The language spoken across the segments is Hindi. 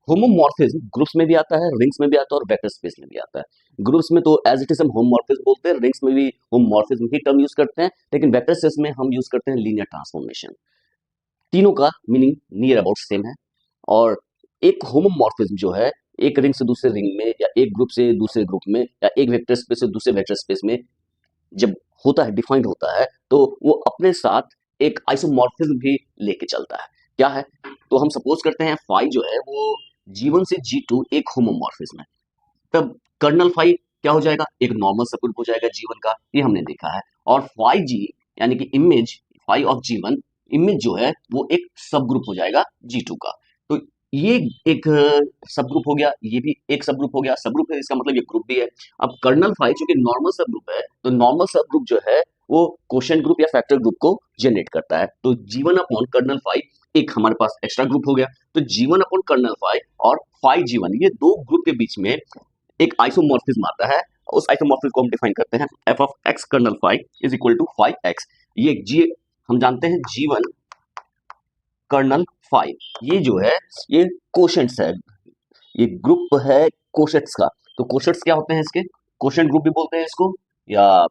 होमोमॉर्फिज्म ग्रुप्स में भी आता है, रिंग्स में भी आता है और वेक्टर स्पेस में भी आता है। ग्रुप्स में तो एज इट इज हम होमोमॉर्फिज्म बोलते हैं, रिंग्स में भी होमोमॉर्फिज्म ही टर्म यूज करते हैं, लेकिन वेक्टर स्पेस में हम यूज करते हैं लीनियर ट्रांसफॉर्मेशन। तीनों का मीनिंग नियर अबाउट सेम है। और एक होमोमॉर्फिज्म जो है एक रिंग से दूसरे रिंग में या एक ग्रुप से दूसरे ग्रुप में या एक वेक्टर स्पेस से दूसरे वेक्टर स्पेस में जब होता है, डिफाइंड होता है, तो वो अपने साथ एक आइसोमॉर्फिज्म भी लेके चलता है। क्या है? तो हम सपोज करते हैं फाई जो है वो G1 से G2 एक होमोमॉर्फिज्म है, तब कर्नल फाई क्या हो जाएगा? एक नॉर्मल सब ग्रुप हो जाएगा G1 का, ये हमने देखा है। और फाई जी यानी कि image phi of G1 image जो है वो एक सब ग्रुप हो जाएगा G2 का। तो ये एक सब ग्रुप हो गया, ये भी एक सब ग्रुप हो गया। सब ग्रुप है इसका मतलब ये ग्रुप भी है। अब कर्नल फाई चूंकि नॉर्मल सब ग्रुप है, तो नॉर्मल सब ग्रुप जो है वो कोशेंट ग्रुप या फैक्टर ग्रुप को जनरेट करता है। तो G1 अपॉन कर्नल फाई एक हमारे पास एक्स्ट्रा ग्रुप हो गया। तो G1 अपॉन कर्नल फाई और फाई G1 ये दो ग्रुप के बीच में एक आइसोमॉर्फिज्म आता है। उस आइसोमॉर्फिज्म को हम डिफाइन करते हैं F of X kernel phi is equal to phi X. ये जी हम जानते हैं G1 कर्नल फाई, ये जो है ये कोशेंट्स है, ये ग्रुप है कोशेंट्स का। तो कोशेंट्स क्या होते हैं इसके? कोशेंट ग्रुप भी बोलते हैं इसको या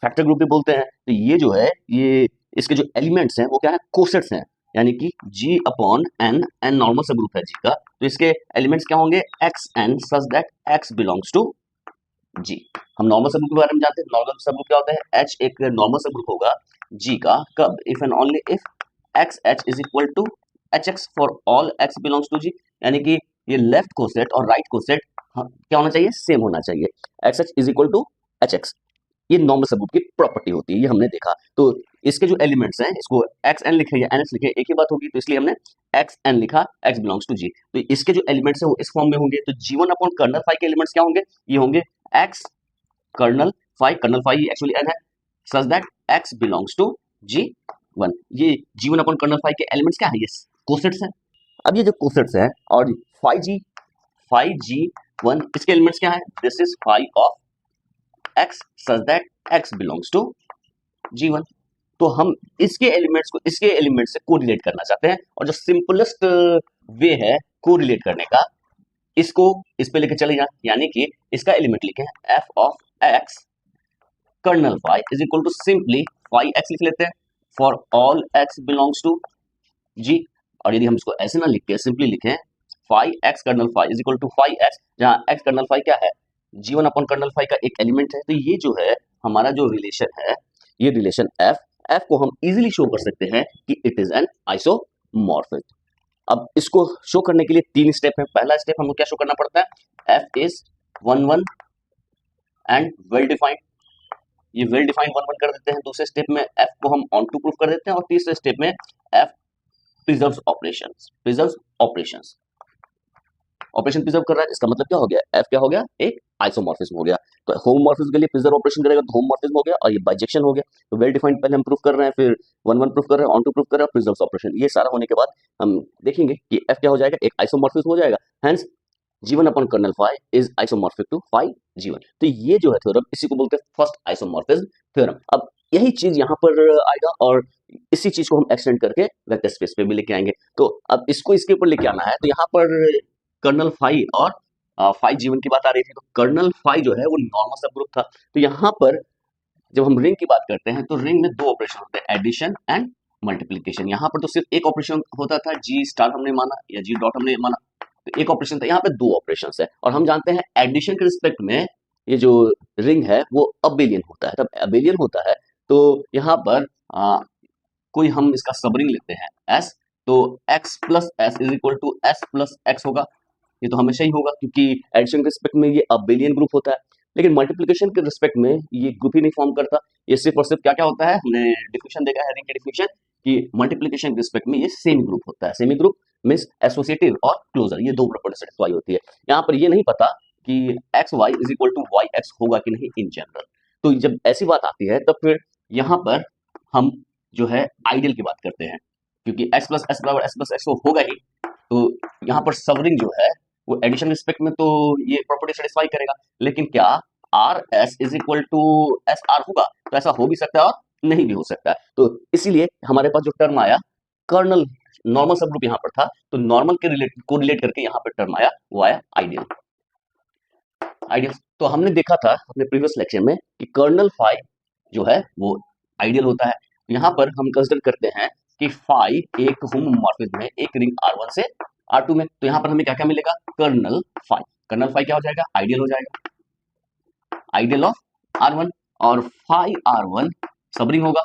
फैक्टर ग्रुप भी बोलते हैं। तो ये जो है ये इसके जो एलिमेंट्स हैं वो क्या है? कोशेंट्स हैं, यानी कि G upon N, N normal सब ग्रुप है G का, तो इसके एलिमेंट्स क्या होंगे? X N such that X belongs to G। हम नॉर्मल सब ग्रुप के बारे में जानते हैं। नॉर्मल सब ग्रुप क्या होता है? H एक नॉर्मल सब ग्रुप होगा G का, कब? If and only if X H is equal to H X for all X belongs to G, यानी कि ये लेफ्ट कोसेट और राइट कोसेट क्या होना चाहिए? सेम होना चाहिए। X H is equal to H X, ये नॉर्मल सब ग्रुप की प्रॉपर्टी होती है, ये हमने देखा। तो इसके जो एलिमेंट्स हैं इसको एक्स एन लिखे या एन एच लिखे एक ही बात होगी, तो इसलिए हमने एक्स एन लिखा, एक्स बिलोंग्स टू जी। तो इसके जो एलिमेंट्स हैं वो इस फॉर्म में होंगे। तो G1 अपॉन कर्नल फाई के एलिमेंट्स क्या होंगे? ये होंगे X kernel phi actually N है, such that X belongs to G1। ये G1 अपॉन कर्नल फाई के एलिमेंट्स क्या है? ये कोसेट्स हैं। अब ये जो कोसेट्स हैं और फाई जी वन इसके एलिमेंट्स क्या है? This is phi of X such that X belongs to G1। तो हम इसके एलिमेंट्स को इसके एलिमेंट से कोरिलेट करना चाहते हैं, और जो सिंपलेस्ट वे है कोरिलेट करने का, इसको इस पे लेके चले जाए, यानी कि इसका एलिमेंट लिखे हैं F of X kernel phi is equal to simply phi X लिख लेते हैं for all X belongs to G। और यदि हम इसको ऐसे ना लिख के सिंपली लिखें phi X kernel phi is equal to phi X, जहां एक्स कर्नल फाई क्या है? G1 अपॉन कर्नल फाई का एक एलिमेंट है। तो ये जो है हमारा जो रिलेशन है, ये रिलेशन एफ को हम इजीली शो कर सकते हैं कि इट इज एन आइसोमॉर्फिज्म। अब इसको शो करने के लिए तीन स्टेप है। पहला स्टेप हमको क्या शो करना पड़ता है? F is one one and well defined, ये वेल डिफाइंड वन वन कर देते हैं। दूसरे स्टेप में एफ को हम ऑन टू प्रूफ कर देते हैं, और तीसरे स्टेप में F preserves operations operation preserve कर रहा है, इसका मतलब क्या हो गया? एफ क्या हो गया? एक आइसोमॉर्फिज्म हो गया। तो होमोमॉर्फिज्म के लिए प्रिजर्व ऑपरेशन करेगा तो होमोमॉर्फिज्म हो गया, और ये बाइजेक्शन हो गया। तो वेल डिफाइंड पहले हम प्रूफ कर रहे हैं, फिर वन वन प्रूफ कर रहे हैं, ऑन टू प्रूफ कर रहे हैं, प्रिजर्व ऑपरेशन, ये सारा होने के बाद हम देखेंगे कि एफ क्या हो जाएगा? एक आइसोमॉर्फिज्म हो जाएगा। Hence G1 upon kernel phi is isomorphic to phi G1। तो ये जो है थ्योरम, इसी को बोलते हैं फर्स्ट आइसोमॉर्फिज्म थ्योरम। अब यही चीज यहाँ पर आएगा, और इसी चीज को हम एक्सटेंड करके वेक्टर स्पेस पे भी लेके आएंगे। तो अब इसको इसके ऊपर लेके आना है, तो यहाँ पर कर्नल फाई और फाई G1 की बात आ रही थी। तो कर्नल फाई जो है वो नॉर्मल सब ग्रुप था। तो यहाँ पर जब हम रिंग की बात करते हैं तो रिंग में दो ऑपरेशन होते हैं, एडिशन एंड मल्टीप्लीकेशन। यहाँ पर तो सिर्फ एक ऑपरेशन होता था, G स्टार हमने माना या G डॉट हमने माना, तो एक ऑपरेशन था। यहाँ पे दो ऑपरेशन है, और हम जानते हैं एडिशन के रिस्पेक्ट में ये जो रिंग है वो अबेलियन होता है। तब अबेलियन होता है तो यहाँ पर कोई हम इसका सबरिंग लेते हैं S, तो x plus S is equal to S plus X होगा। ये तो हमेशा ही होगा क्योंकि एडिशन के रिस्पेक्ट में ये अबेलियन ग्रुप होता है, लेकिन मल्टीप्लिकेशन के रिस्पेक्ट में ये ग्रुप ही नहीं फॉर्म करता। ये सिर्फ और सिर्फ क्या क्या होता है, हमने डिफिनेशन देखा है रिंग की डिफिनेशन, कि मल्टीप्लिकेशन के रिस्पेक्ट में ये सेमी ग्रुप होता है। सेमी ग्रुप मींस एसोसिएटिव और क्लोजर, ये दो प्रॉपर्टी सेटिस्फाई होती है। यहाँ पर ये नहीं पता कि X Y is equal to Y X होगा कि नहीं इन जनरल। तो जब ऐसी बात आती है तब फिर यहाँ पर हम जो है आइडियल की बात करते हैं, क्योंकि x प्लस एस बराबर एस प्लस एक्स होगा ही। तो यहाँ पर सबरिंग जो है वो एडिशन रिस्पेक्ट में तो ये प्रॉपर्टी सेटिस्फाई करेगा, लेकिन क्या R S is equal to S R होगा? तो ऐसा हो भी सकता है और नहीं भी हो सकता है। तो इसीलिए हमारे पास जो टर्म आया कर्नल नॉर्मल सब ग्रुप यहाँ पर था, तो नॉर्मल के रिलेट करके यहाँ पर टर्म आया, वो आया आइडियल। आइडियल तो हमने देखा था अपने प्रीवियस लेक्चर में कि कर्नल फाई जो है वो आइडियल होता है। यहाँ पर हम कंसिडर करते हैं कि फाई एक होमोमॉर्फिज्म है एक रिंग R1 से R2 में, तो यहाँ पर हमें क्या क्या मिलेगा, कर्नल फाई। कर्नल फाई क्या हो जाएगा, आइडियल हो जाएगा, आइडियल ऑफ R1, और फाई R1 सब रिंग होगा,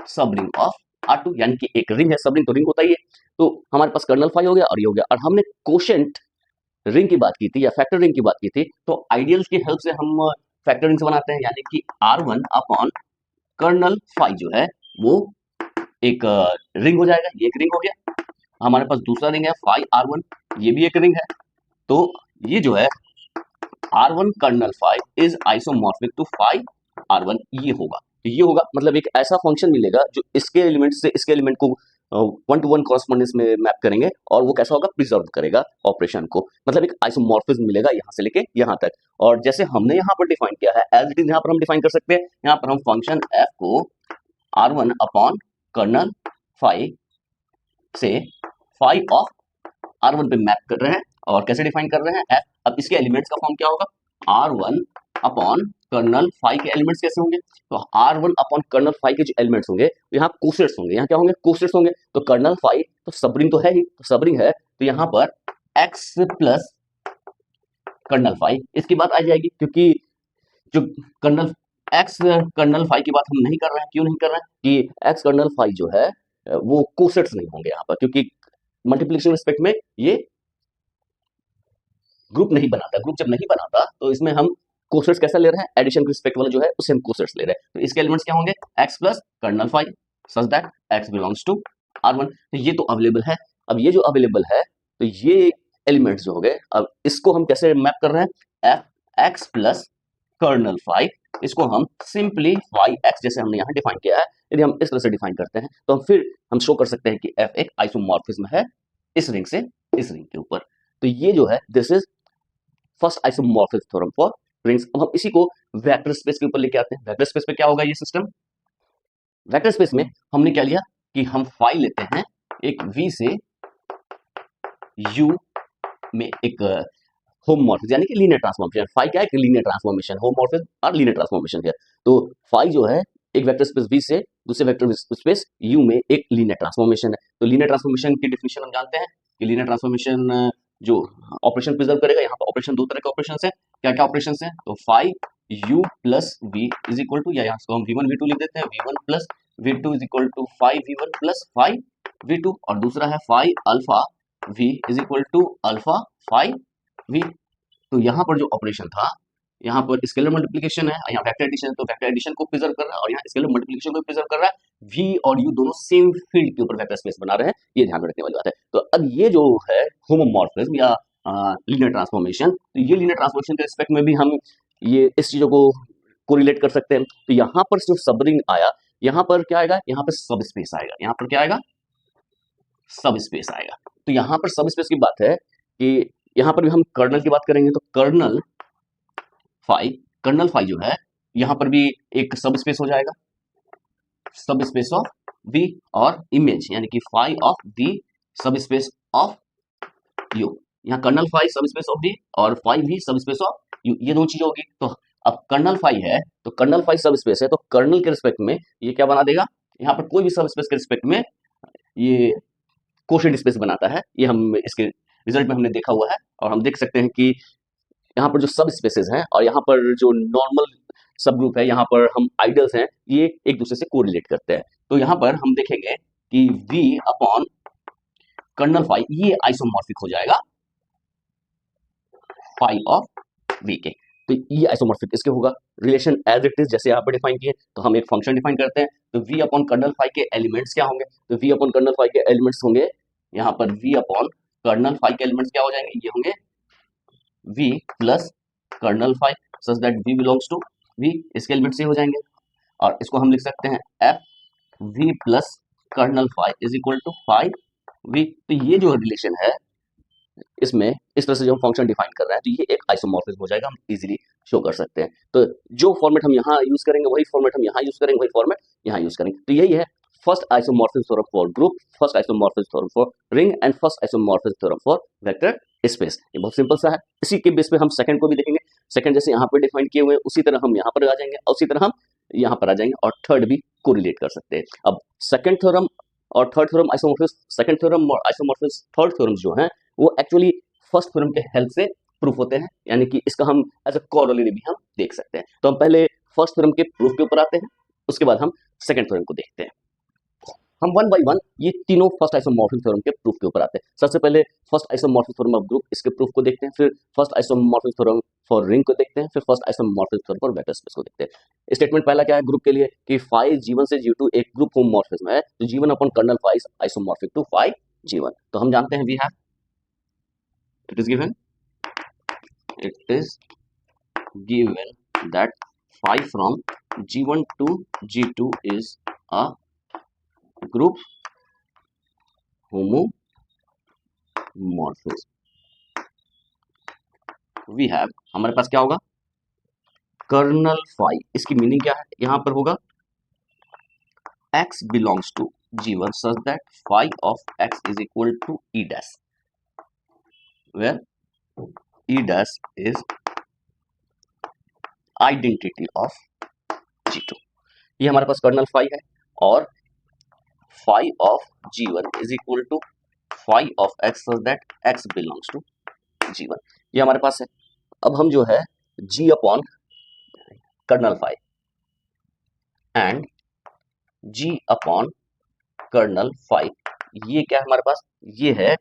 सब रिंग ऑफ R2, यानी कि एक रिंग है, सब रिंग तो रिंग होता ही है। तो हमारे पास कर्नल फाई हो गया और ये हो गया। और हमने कोशेंट रिंग की बात की थी या फैक्टर रिंग की बात की थी, तो आइडियल्स की हेल्प से हम फैक्टर रिंग्स बनाते हैं, यानी कि R1 अपॉन कर्नल फाई जो है वो एक रिंग हो जाएगा, ये एक रिंग हो गया। हमारे पास दूसरा रिंग है फाई R1, ये भी एक रिंग है। तो ये जो है R1 kernel phi is isomorphic to phi R1, ये होगा। तो ये होगा मतलब एक ऐसा फंक्शन मिलेगा जो इसके एलिमेंट से इसके एलिमेंट को 1-to-1 कॉरेस्पॉन्डेंस में मैप करेंगे, और वो कैसा होगा, प्रिजर्व करेगा ऑपरेशन को, मतलब एक आइसोमॉर्फिज्म मिलेगा यहाँ से लेके यहाँ तक। और जैसे हमने यहाँ पर डिफाइन किया है एज इट इज, यहाँ पर हम डिफाइन कर सकते हैं। यहाँ पर हम फंक्शन f को R1 अपॉन कर्नल फाई से फाई ऑफ R1 पे मैप कर रहे हैं, और कैसे डिफाइन कर रहे हैं f। अब इसके एलिमेंट्स का फॉर्म क्या होगा, R1 अपॉन कर्नल फाई के एलिमेंट्स कैसे होंगे, तो R1 अपॉन कर्नल फाई के जो एलिमेंट्स होंगे यहाँ कोसेट्स होंगे, यहाँ क्या होंगे, कोसेट्स होंगे। तो कर्नल फाई तो सबरिंग तो है ही, तो सबरिंग है, तो यहाँ पर x प्लस कर्नल फाई, इसकी बात आ जाएगी, क्योंकि जो कर्नल x कर्नल फाई की बात हम नहीं कर रहे हैं। क्यों नहीं कर रहे हैं कि x कर्नल फाई जो है वो कोसेट्स नहीं होंगे यहाँ पर, क्योंकि मल्टीप्लिकेशन रिस्पेक्ट में ये ग्रुप नहीं बनाता। ग्रुप जब नहीं बनाता तो इसमें हम कोसेट्स कैसा ले रहे हैं, एडिशन के रिस्पेक्ट वाला जो है उससे हम कोसेट्स ले रहे हैं। तो इसके एलिमेंट्स क्या होंगे, x plus kernel phi such that x belongs to R1। तो ये तो अवेलेबल है। अब ये जो अवेलेबल है, तो ये एलिमेंट्स जो हो गए, अब इसको हम कैसे मैप कर रहे हैं, f(x प्लस कर्नल फाई), इसको हम सिंपली फाई x जैसे हमने यहाँ डिफाइन किया है, यदि हम इस तरह से डिफाइन करते हैं तो हम फिर हम शो कर सकते हैं कि f एक आइसोमॉर्फिज्म है इस रिंग से इस रिंग के ऊपर। तो ये जो है this is first isomorphism theorem for rings. अब हम इसी को वेक्टर स्पेस के ऊपर लेके आते हैं। वेक्टर स्पेस पे क्या होगा ये सिस्टम, वेक्टर स्पेस में हमने क्या लिया कि हम फाई लेते हैं एक V से U में एक होमोमॉर्फिज्म, यानी कि लीनियर ट्रांसफॉर्मेशन। फाई क्या है, कि लीनियर ट्रांसफॉर्मेशन, होमोमॉर्फिज्म और लीनियर ट्रांसफॉर्मेशन है। तो फाई जो है एक वेक्टर स्पेस V से दूसरे वेक्टर स्पेस U में एक लीनियर ट्रांसफॉर्मेशन है। तो लीनियर ट्रांसफॉर्मेशन की डेफिनेशन हम जानते हैं कि लीनियर ट्रांसफॉर्मेशन जो ऑपरेशन प्रिजर्व करेगा। यहाँ पर ऑपरेशन दो तरह के ऑपरेशन है, क्या क्या ऑपरेशन है, तो phi U plus V is equal to, या यहाँ को हम V1 V2 लिख देते हैं, V1 plus V2 is equal to phi V1 plus phi V2, और दूसरा है phi alpha V is equal to alpha phi V। तो यहाँ पर जो ऑपरेशन था, यहाँ पर स्केलर मल्टीप्लिकेशन है, यहाँ वेक्टर एडिशन है, तो वेक्टर एडिशन को प्रिजर्व कर रहा है, और यहाँ स्केलर मल्टीप्लिकेशन को प्रिजर्व कर रहा है। V और U दोनों सेम फील्ड के ऊपर वेक्टर स्पेस बना रहे हैं, ये ध्यान में रखने वाली बात है। तो अब ये जो है होमोमॉर्फिज्म या लीनियर ट्रांसफॉर्मेशन, तो ये लीनियर ट्रांसफॉर्मेशन के रिस्पेक्ट में भी हम ये इस चीजों को कोरिलेट कर सकते हैं। तो यहाँ पर जो सबरिंग आया, यहाँ पर क्या आएगा, यहाँ पर सब स्पेस आएगा, यहाँ पर क्या आएगा, सब स्पेस आएगा। तो यहाँ पर सब स्पेस की बात है कि यहाँ पर भी हम कर्नल की बात करेंगे, तो कर्नल फाई जो है यहाँ पर भी एक सब स्पेस हो जाएगा, सब स्पेस ऑफ V, और इमेज यानी कि फाई ऑफ दी सब स्पेस ऑफ U। यहाँ कर्नल फाई सब स्पेस ऑफ V और फाई V सब स्पेस ऑफ U, ये दो चीजें होगी। तो अब कर्नल फाई है तो कर्नल फाई सब स्पेस है, तो कर्नल के रिस्पेक्ट में ये क्या बना देगा, यहाँ पर कोई भी सब स्पेस के रिस्पेक्ट में ये कोशेंट स्पेस बनाता है। ये हम इसके रिजल्ट में हमने देखा हुआ है, और हम देख सकते हैं कि यहाँ पर जो सब स्पेसेस हैं और यहाँ पर जो नॉर्मल सब ग्रुप है, यहाँ पर हम आइडल्स हैं, ये एक दूसरे से कोरिलेट करते हैं। तो यहाँ पर हम देखेंगे कि V अपॉन कर्नल फाई ये आइसोमॉर्फिक हो जाएगा फाई ऑफ V के। तो ये आइसोमॉर्फिक इसके होगा, रिलेशन एज इट इज जैसे यहाँ पर डिफाइन किए। तो हम एक फंक्शन डिफाइन करते हैं, तो V अपॉन कर्नल फाई के एलिमेंट्स क्या होंगे, तो V अपॉन कर्नल फाई के एलिमेंट्स होंगे, यहाँ पर V अपॉन कर्नल फाई के एलिमेंट्स क्या हो जाएंगे, ये होंगे V plus kernel phi such that V belongs to V, इसके एलिमेंट्स ये हो जाएंगे। और इसको हम लिख सकते हैं F V plus kernel phi is equal to phi V। तो ये जो रिलेशन है, इसमें इस तरह से जो हम फंक्शन डिफाइन कर रहे हैं, तो ये एक आइसोमॉर्फिज्म हो जाएगा, हम इजीली शो कर सकते हैं। तो जो फॉर्मेट हम यहाँ यूज करेंगे वही फॉर्मेट हम यहाँ यूज करेंगे, वही फॉर्मेट यहाँ यूज करेंगे। तो यही है first isomorphism theorem for group, first isomorphism theorem for ring and first isomorphism theorem for vector space. ये बहुत सिंपल सा है। इसी के बेस पे हम सेकंड को भी देखेंगे। सेकंड जैसे यहाँ पे डिफाइन किए हुए हैं उसी तरह हम यहाँ पर आ जाएंगे और उसी तरह हम यहाँ पर आ जाएंगे और थर्ड भी कोरिलेट कर सकते हैं। अब सेकंड थ्योरम और third theorem isomorphism, second theorem और आइसोमॉर्फिज्म थर्ड थ्योरम जो हैं वो एक्चुअली फर्स्ट थ्योरम के हेल्प से प्रूफ होते हैं, यानी कि इसका हम एज अ कॉरोलरी भी हम देख सकते हैं। तो हम पहले फर्स्ट थ्योरम के प्रूफ के ऊपर आते हैं, उसके बाद हम सेकंड थ्योरम को देखते हैं। हम वन बाय वन ये तीनों फर्स्ट आइसोमॉर्फिज्म थ्योरम के प्रूफ के ऊपर आते हैं। सबसे पहले first isomorphism theorem of group, इसके प्रूफ को देखते हैं, फिर first isomorphism theorem for ring को देखते हैं, फिर first isomorphism theorem for vector space को देखते हैं। स्टेटमेंट पहला क्या है ग्रुप के लिए कि फाई G1 से G2 एक ग्रुप होमोमॉर्फिज्म है, तो G1 upon kernel phi is isomorphic to phi G1। तो हम जानते हैं we have it is given that phi from G1 to G2 is a group homomorphism. We have हमारे पास क्या होगा कर्नल फाई, इसकी मीनिंग क्या है यहां पर होगा x belongs to G1 such that phi of x is equal to E dash, where E dash is identity of G2। ये हमारे पास कर्नल फाई है और phi of G1 is equal to phi of x such that x belongs to G1। ये हमारे पास है। अब हम जो है G upon kernel phi and G upon kernel phi, ये क्या है हमारे पास, ये है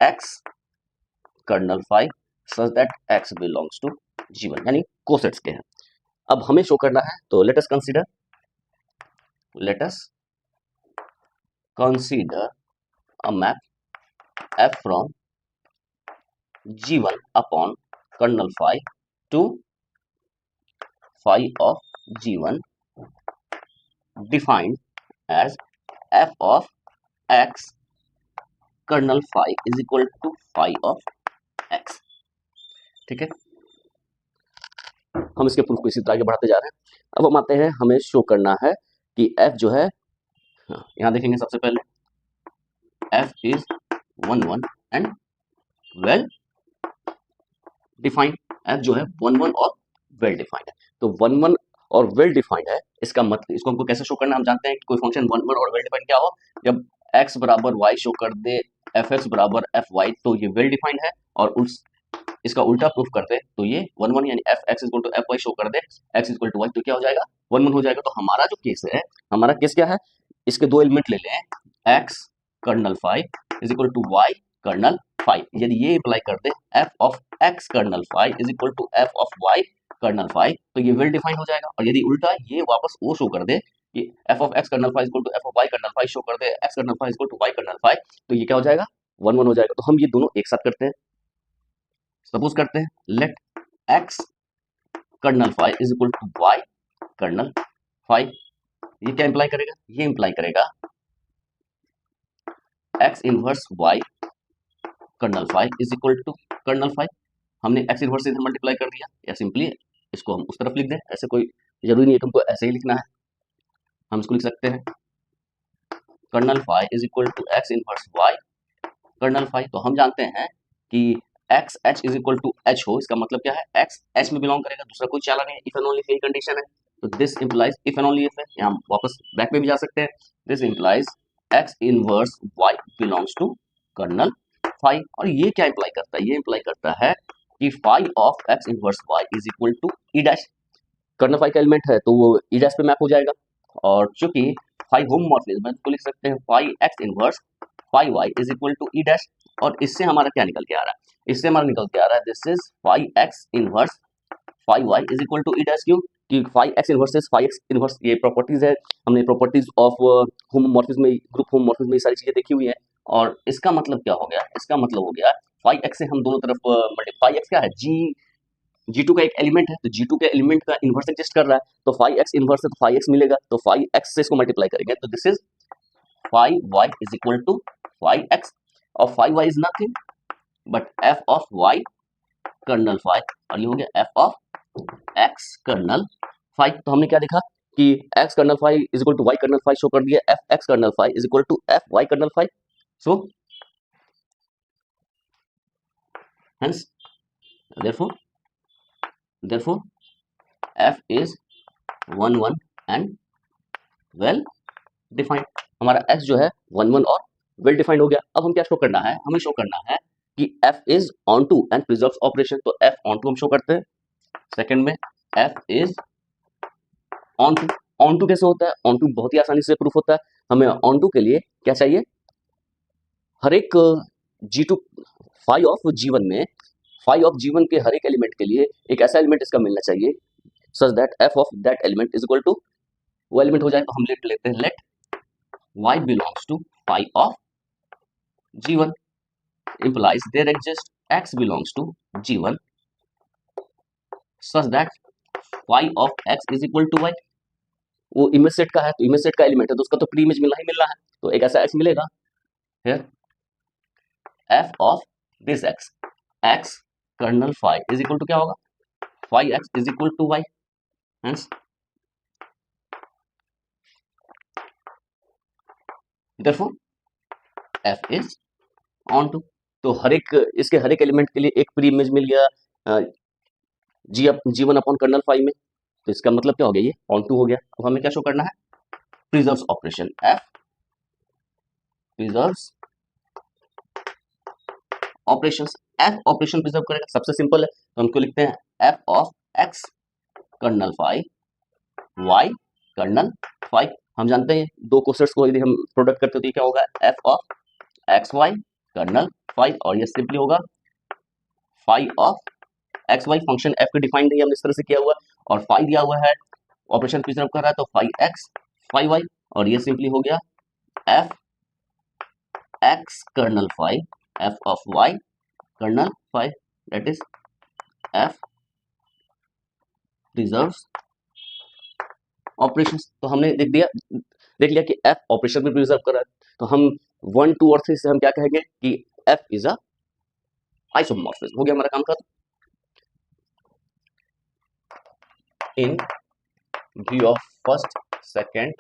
x kernel phi such that x belongs to G1, यानी कोसेट्स के हैं। अब हमें शो करना है, तो let us consider a map f from G1 upon kernel phi to phi of G1 defined as f of x kernel phi is equal to phi of x। ठीक है, हम इसके प्रूफ को इसी तरह आगे बढ़ाते जा रहे हैं। अब हम आते हैं, हमें शो करना है कि f जो है, यहाँ देखेंगे सबसे पहले f is 1 1 and well defined. f जो है 1 1 और वेल डिफाइंड है, तो 1 1 और वेल डिफाइंड है, इसका मतलब इसको हमको कैसे शो करना, हम जानते हैं कि कोई फंक्शन 1 1 और वेल डिफाइंड क्या हो, जब x बराबर y शो कर दे fx बराबर fy तो ये वेल डिफाइंड है, और इसका उल्टा प्रूफ करते तो ये 1 1 यानी fx equal to fy show कर दे x इक्वल टू y, तो क्या हो जाएगा 1 1 हो जाएगा। तो हमारा जो केस है, हमारा केस क्या है, इसके दो एलिमेंट ले लें, x kernel phi is equal to y kernel phi. यदि ये अप्लाई कर दे f of x kernel phi is equal to f of y kernel phi, तो ये वेल डिफाइंड हो जाएगा। और यदि उल्टा ये वापस वो शो कर दे कि f of x kernel phi is equal to f of y kernel phi show कर दे x kernel phi is equal to y kernel phi, तो ये क्या हो जाएगा 1 1 हो जाएगा। तो हम ये दोनों एक साथ करते हैं, सपोज करते हैं let x kernel phi is equal to y kernel phi. ये क्या इंप्लाई करेगा, ये इंप्लाई करेगा x inverse y kernel phi is equal to kernel phi. हमने x इनवर्स से इधर मल्टीप्लाई कर दिया, या सिंपली इसको हम उस तरफ लिख दें, ऐसे कोई जरूरी नहीं है तुमको ऐसे ही लिखना है, हम इसको लिख सकते हैं kernel phi is equal to x inverse y kernel phi. तो हम जानते हैं कि x h is equal to h हो, इसका मतलब क्या है x h में बिलोंग करेगा, दूसरा कोई चाला नहीं है, इफ एंड ओनली इफ यही कंडीशन है। तो this implies if and only if है, यहाँ वापस बैक में भी जा सकते हैं, this implies x inverse y belongs to kernel phi. और ये क्या इंप्लाई करता है, ये इंप्लाई करता है कि phi of x inverse y is equal to E dash, kernel phi का एलिमेंट है तो वो ई डैश पे मैप हो जाएगा, और चूंकि फाई होमोमॉर्फिज्म है तो लिख सकते हैं phi x inverse phi y is equal to E dash. और इससे हमारा क्या निकल के आ रहा है, इससे हमारा निकल के आ रहा है this is phi x inverse phi y is equal to E dash. क्यों कि phi x inverse is phi x inverse, ये प्रॉपर्टीज है, हमने प्रॉपर्टीज ऑफ होमोमॉर्फिज्म में, ग्रुप होमोमॉर्फिज्म में ये सारी चीजें देखी हुई है। और इसका मतलब क्या हो गया, इसका मतलब हो गया फाई x से हम दोनों तरफ मल्टीप्लाई, x क्या है G2 का एक एलिमेंट है, तो G2 के एलिमेंट का इनवर्स एग्जिस्ट कर रहा है, तो फाई x इनवर्स है तो फाई x मिलेगा, तो फाई x से इसको मल्टीप्लाई करेंगे तो this is phi y is equal to phi x, और phi y is nothing but f of y kernel phi, और ये हो गया f of x kernel phi. तो हमने क्या देखा कि x kernel phi is equal to y kernel phi show कर दिया, f x kernel phi is equal to f y kernel phi. So hence therefore therefore f is 1 1 and well defined. हमारा x जो है 1 1 और वेल डिफाइंड हो गया। अब हम क्या शो करना है, हमें शो करना है कि f is onto and preserves operation. तो f ऑन टू हम शो करते हैं। सेकंड में f is onto. Onto कैसे होता है, ऑन टू बहुत ही आसानी से प्रूफ होता है। हमें ऑन टू के लिए क्या चाहिए, हर एक G2 फाई ऑफ G1 में, फाई ऑफ G1 के हर एक एलिमेंट के लिए एक ऐसा एलिमेंट इसका मिलना चाहिए such that f of that element is equal to, वो एलिमेंट हो जाए तो हम लेते हैं let y belongs to phi of G1 implies there exists x belongs to G1 such that phi of x is equal to y। वो इमेज सेट का है तो इमेज सेट का एलिमेंट है तो उसका तो प्री इमेज मिलना है, तो एक ऐसा x मिलेगा। here f of this x kernel phi is equal to क्या होगा, phi x is equal to y। hence therefore f is on to। तो हर एक इसके हर एक एलिमेंट के लिए एक प्री इमेज मिल गया G1 अपॉन कर्नल फाई में। तो इसका मतलब क्या हो गया, ये ऑन टू हो गया। अब हमें क्या शो करना है, preserves operation, f preserves operations. f operation preserve करेगा, सबसे सिंपल है तो हमको लिखते हैं f of x kernel phi y kernel phi. हम जानते हैं दो कोसेट्स को यदि हम प्रोडक्ट करते हैं तो ये क्या होगा, f of x y kernel phi, और ये सिंपली होगा phi of x y. Function f का डिफाइंड है हमने इस तरह से किया हुआ है, और फाई दिया हुआ है, ऑपरेशन प्रिजर्व कर रहा है तो फाई एक्स फाई वाई, और ये सिंपली हो गया f x kernel phi f of y kernel phi, that is f preserves operations. तो हमने देख लिया कि f ऑपरेशन भी प्रिजर्व कर रहा है, तो हम 1 2 और 3 से हम क्या कहेंगे कि f इज अ आइसोमॉर्फिज्म। हो गया हमारा काम खत्म। इन view of first second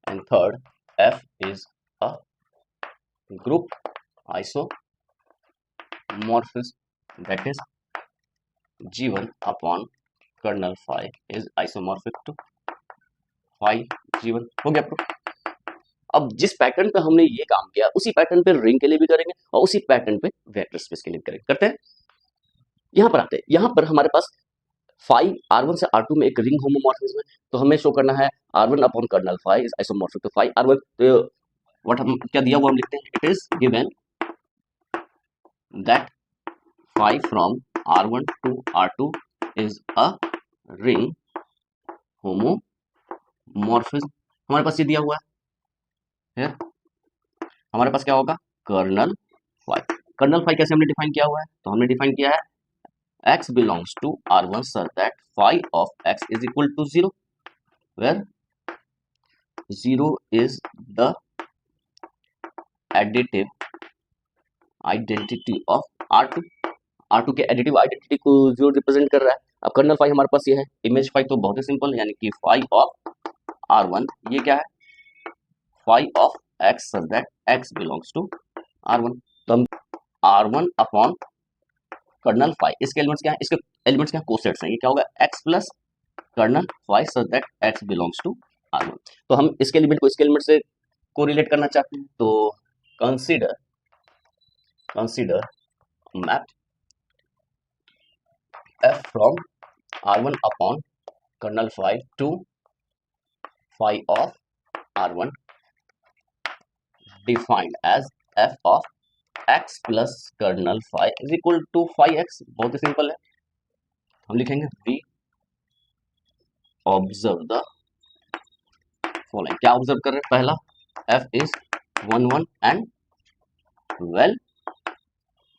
and third f is a group isomorphism, that is G1 upon kernel phi is isomorphic to phi G1। हो गया प्रूफ। अब जिस पैटर्न पे हमने ये काम किया उसी पैटर्न पे रिंग के लिए भी करेंगे और उसी पैटर्न पे वेक्टर स्पेस के लिए भी करेंगे। करते हैं, यहाँ पर आते हैं। यहाँ पर हमारे पास फाई R1 से R2 में एक रिंग होमोमॉर्फिज्म है, तो हमें शो करना है R1 upon kernel phi is isomorphic to phi R1। तो व्हाट हम क्या दिया हुआ हम लिखते हैं, it is given that phi from R1 to R2 is a ring homomorphism। हमारे पास ये दिया हुआ है, हमारे पास क्या होगा, कर्नल फाई। कर्नल फाई कैसे हमने डिफाइन किया हुआ है, तो हमने डिफाइन किया है x belongs to R1 such that phi of x is equal to 0, where 0 is the additive identity of R2। R2 के एडिटिव आइडेंटिटी को 0 रिप्रेजेंट कर रहा है। अब कर्नल फाई हमारे पास ये है, इमेज फाई तो बहुत ही सिंपल है, यानी कि फाई ऑफ R1 ये क्या है, phi of x such that x belongs to R1। तो हम R1 अपॉन कर्नल फाई, इसके एलिमेंट्स क्या है, इसके एलिमेंट्स क्या कोसेट्स हैं, ये क्या होगा x plus kernel phi such that x belongs to R1। तो हम इसके एलिमेंट को इसके एलिमेंट से कोरिलेट करना चाहते हैं, तो consider map f from R1 upon kernel phi to phi of R1 defined as f of x plus kernel phi is equal to phi x। बहुत ही सिंपल है, हम लिखेंगे वी ऑब्जर्व द फॉलोइंग। क्या ऑब्जर्व कर रहे हैं, पहला f is 1 1 and well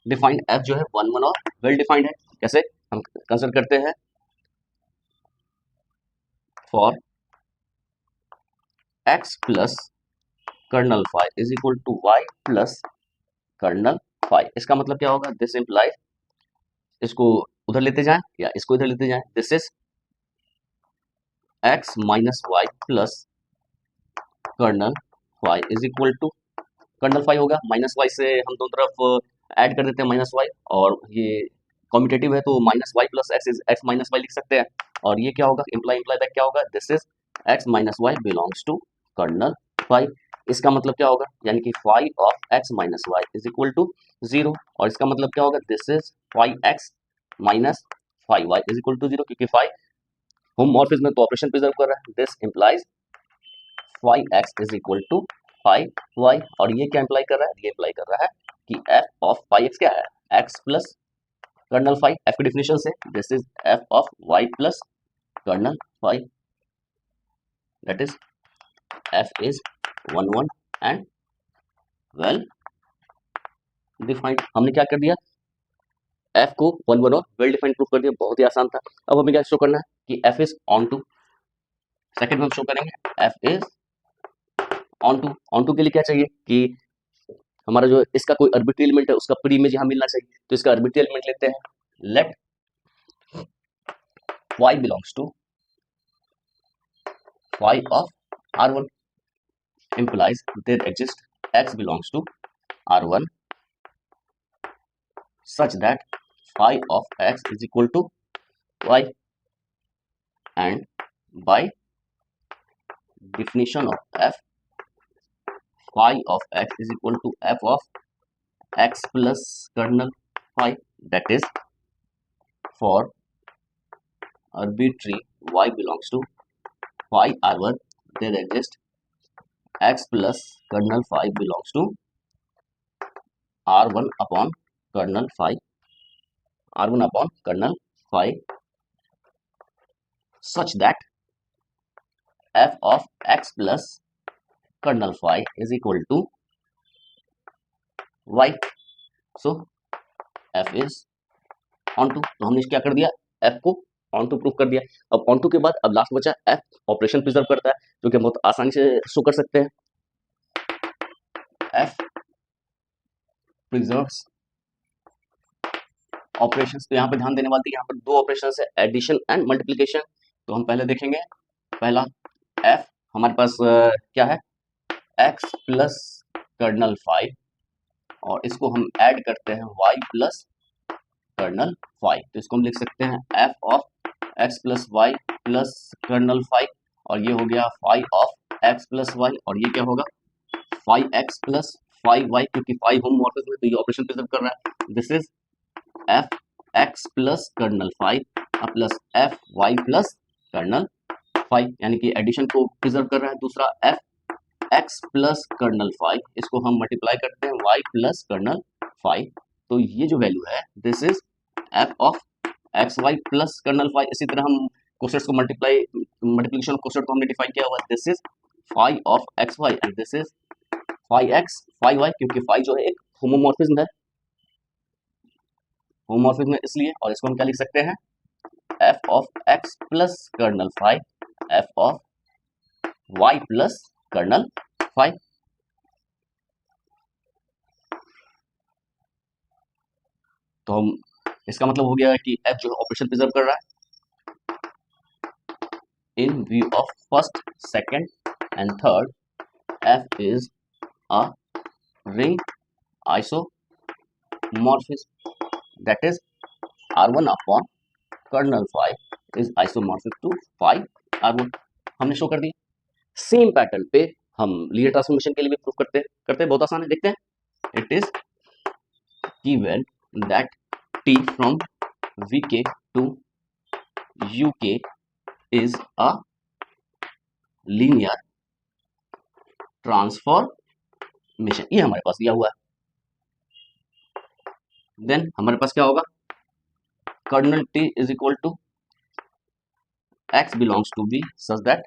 defined. f जो है 1 1 और वेल डिफाइंड है। कैसे हम कंसिडर करते हैं, for x plus kernel phi is equal to y plus kernel phi. इसका मतलब क्या होगा, दिस इंप्लाइज, इसको उधर लेते जाएं या इसको इधर लेते जाएं, this is x minus y plus kernel y is equal to kernel phi होगा, माइनस वाई से हम दोनों तरफ ऐड कर देते हैं माइनस वाई, और ये कॉम्पिटेटिव है तो minus y plus x is x minus y लिख सकते हैं। और ये क्या होगा, इम्प्लाई इम्प्लाई दैट क्या होगा, this is x minus y belongs to kernel phi. इसका मतलब क्या होगा, यानी कि phi of x minus y is equal to 0। और इसका मतलब क्या होगा, this is phi x minus phi y is equal to 0, क्योंकि फाई होमोमॉर्फिज्म में तो ऑपरेशन प्रिजर्व कर रहा है। This implies phi x is equal to phi y. और ये क्या इंप्लाई कर रहा है, ये इंप्लाई कर रहा है कि एफ ऑफ फाई एक्स क्या है, x plus kernel phi. F की डेफिनेशन से this is f of y plus kernel phi, that is f is 1 1 and well defined. हमने क्या कर दिया, एफ को 1 1 और वेल डिफाइंड प्रूफ कर दिया, बहुत ही आसान था। अब हमें क्या शो करना है कि f is onto, second में हम शो करेंगे f is onto. Onto के लिए क्या चाहिए कि हमारा जो इसका कोई आर्बिट्री एलिमेंट है उसका प्री इमेज यहाँ मिलना चाहिए, तो इसका आर्बिट्री एलिमेंट लेते हैं। Let y belongs to phi of r1 implies there exists x belongs to r1 such that phi of x is equal to y, and by definition of f, phi of x is equal to f of x plus kernel phi, that is for arbitrary y belongs to phi r1 there exists x plus kernel phi belongs to r1 upon kernel phi, r1 upon kernel phi, such that f of x plus kernel phi is equal to y. So f is on to, तो हमने क्या कर दिया, f को ऑन टू प्रूफ कर दिया। अब ऑन टू के बाद अब लास्ट बचा f ऑपरेशन प्रिजर्व करता है, जो कि हम बहुत आसानी से शो कर सकते हैं। f प्रिजर्व्स ऑपरेशंस, तो यहाँ पे ध्यान देने वाली यहाँ पर दो ऑपरेशंस है, एडिशन एंड मल्टीप्लिकेशन। तो हम पहले देखेंगे, पहला f हमारे पास क्या है, x प्लस कर्नल 5, और इसको हम ऐड करते हैं y प्लस कर्नल 5, तो इसको हम लिख सकते हैं f of x plus y plus kernel 5, और ये हो गया phi of x plus y, और ये क्या होगा phi x plus phi y, क्योंकि फाई होमोमॉर्फिज्म है तो ये ऑपरेशन प्रिजर्व कर रहा है। This is f x plus kernel 5 plus f y plus kernel 5, यानी कि एडिशन को प्रिजर्व कर रहा है। दूसरा एफ एक्स प्लस कर्नल 5, इसको हम मल्टीप्लाई करते हैं वाई प्लस कर्नल 5, तो ये जो वैल्यू है this is f of x y plus kernel 5। इसी तरह हम कोसेट्स को मल्टीप्लिकेशन कोसेट को हमने डिफाइन किया हुआ है, this is phi of x y and this is phi x phi y, क्योंकि फाई जो है एक होमोमॉर्फिज्म है, होमोमॉर्फिज्म है इसलिए। और इसको हम क्या लिख सकते हैं, F of x plus kernel 5 f of y plus kernel 5। तो हम इसका मतलब हो गया कि एफ जो ऑपरेशन प्रिजर्व कर रहा है in view of first second and third, f is a ring isomorphism, that is r1 upon kernel 5 is isomorphic to phi r1। हमने शो कर दिया। सेम पैटर्न पे हम लीनियर ट्रांसफॉर्मेशन के लिए भी प्रूफ करते हैं, बहुत आसान है, देखते हैं। It is given that t from vk to uk is a linear transformation, ये हमारे पास दिया हुआ है। देन हमारे पास क्या होगा, colonel t is equal to x belongs to v such that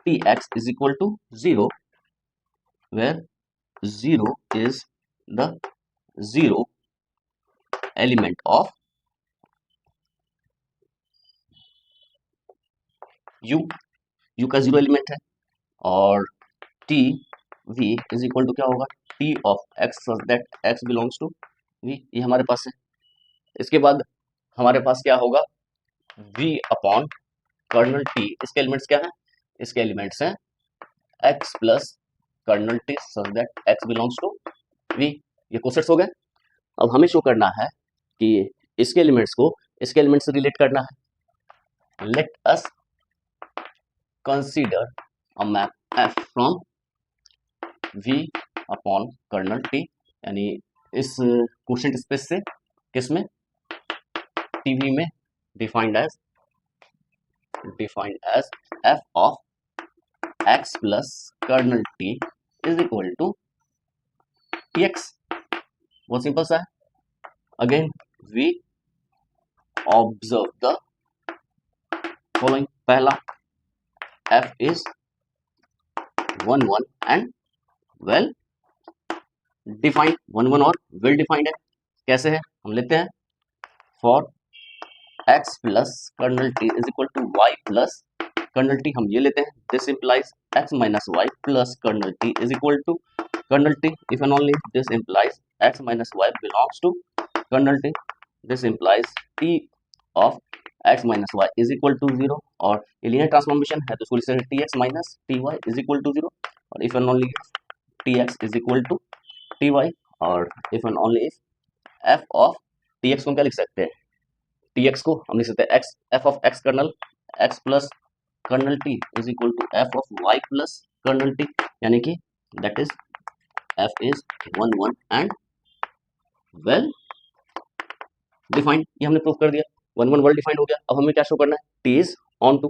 tx is equal to 0, where 0 is the 0 element of u, u का 0 एलिमेंट है, और t v is equal to क्या होगा, t of x such that x belongs to v, ये हमारे पास है। इसके बाद हमारे पास क्या होगा, v अपॉन कर्नल टी, इसके एलिमेंट्स क्या है? इसके एलिमेंट्स हैं x plus kernel t such that x belongs to v। ये कोसेट्स हो गए। अब हमें शो करना है कि इसके एलिमेंट्स को इसके एलिमेंट्स से रिलेट करना है। Let us consider a map f from v upon kernel t, यानी इस क्वोशिएंट स्पेस से किसमें? tv में, defined as f of x plus kernel t is equal to tx। बहुत सिंपल सा है। Again we observe the following. पहला, f is 1 1 and well defined. 1 1 और वेल डिफाइंड है। कैसे है? हम लेते हैं for x plus kernel t is equal to y plus kernel t, हम ये लेते हैं this implies x minus y plus kernel t is equal to kernel t if and only this implies x minus y belongs to kernel t, this implies t of x minus y is equal to 0, और लीनियर ट्रांसफॉर्मेशन है तो इसको लिख सकते हैं tx minus ty is equal to 0, और if and only tx is equal to ty, और if and only f of tx को हम क्या लिख सकते हैं? tx को हम लिख सकते हैं x f of x kernel x plus kernel t is equal to f of y plus kernel t, यानी कि that is f is 1 1 and well defined. ये हमने प्रूव कर दिया, 1 1 वेल डिफाइंड हो गया। अब हमें क्या शो करना है? t is onto.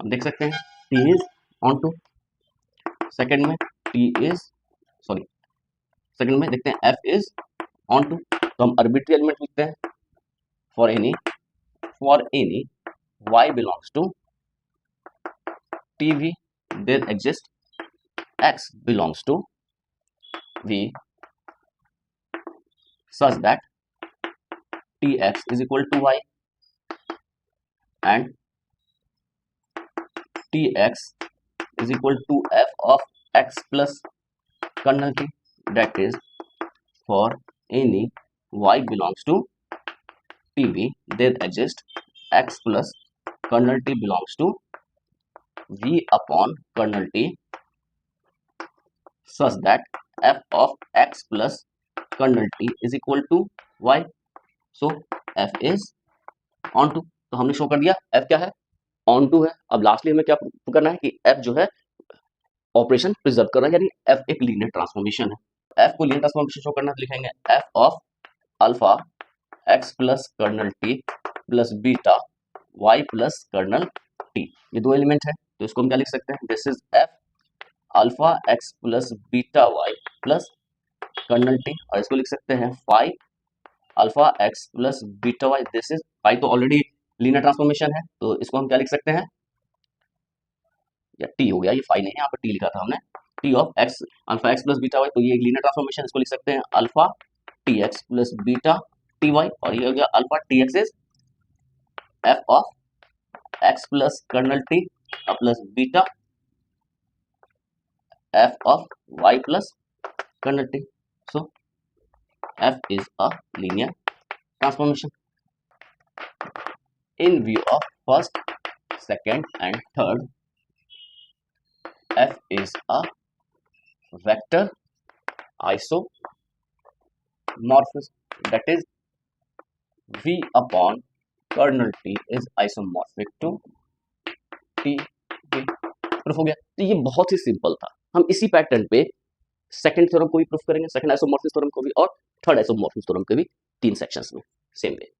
हम देख सकते हैं t is onto. Second में t इज सॉरी सेकंड में देखते हैं f इज ऑन टू, तो हम आर्बिट्री एलिमेंट लिखते हैं for any y belongs to tv there exists x belongs to v such that tx is equal to y and tx is equal to f of x plus kernel t, that is for any y belongs to tv there exists x plus kernel t belongs to v upon kernel t such that f of x plus kernel t is equal to y, so f is on to। तो हमने शो कर दिया f क्या है? ऑन टू है। अब लास्टली हमें क्या प्रूव करना है कि f जो है ऑपरेशन प्रिजर्व कर रहा है, यानी f एक लीनियर ट्रांसफॉर्मेशन है। f को लीनियर ट्रांसफॉर्मेशन शो करना है तो लिखेंगे f of alpha x plus kernel t plus beta y plus kernel t। ये दो एलिमेंट है तो इसको हम क्या लिख सकते हैं? This is f alpha x plus beta y plus kernel t, और इसको लिख सकते हैं phi alpha x plus beta y। This is phi तो ऑलरेडी लीनियर ट्रांसफॉर्मेशन है तो इसको हम क्या लिख सकते हैं? या t हो गया, ये फाई नहीं है, यहाँ पर t लिखा था हमने। t of x alpha x plus beta y, तो ये एक लीनियर ट्रांसफॉर्मेशन, इसको लिख सकते हैं alpha tx plus beta ty, और ये हो गया alpha tx is f of x plus kernel t plus beta f of y plus kernel t, so f is a linear transformation। In view of first, second and third, f is a vector isomorphism, that is v upon kernel t is isomorphic to t। Proof हो गया। तो ये बहुत ही सिंपल था। हम इसी पैटर्न पे सेकंड थ्योरम को भी प्रूफ करेंगे, सेकंड आइसोमॉर्फिज्म थ्योरम को भी, और थर्ड आइसोमॉर्फिज्म थ्योरम के भी 3 सेक्शंस में सेम वे।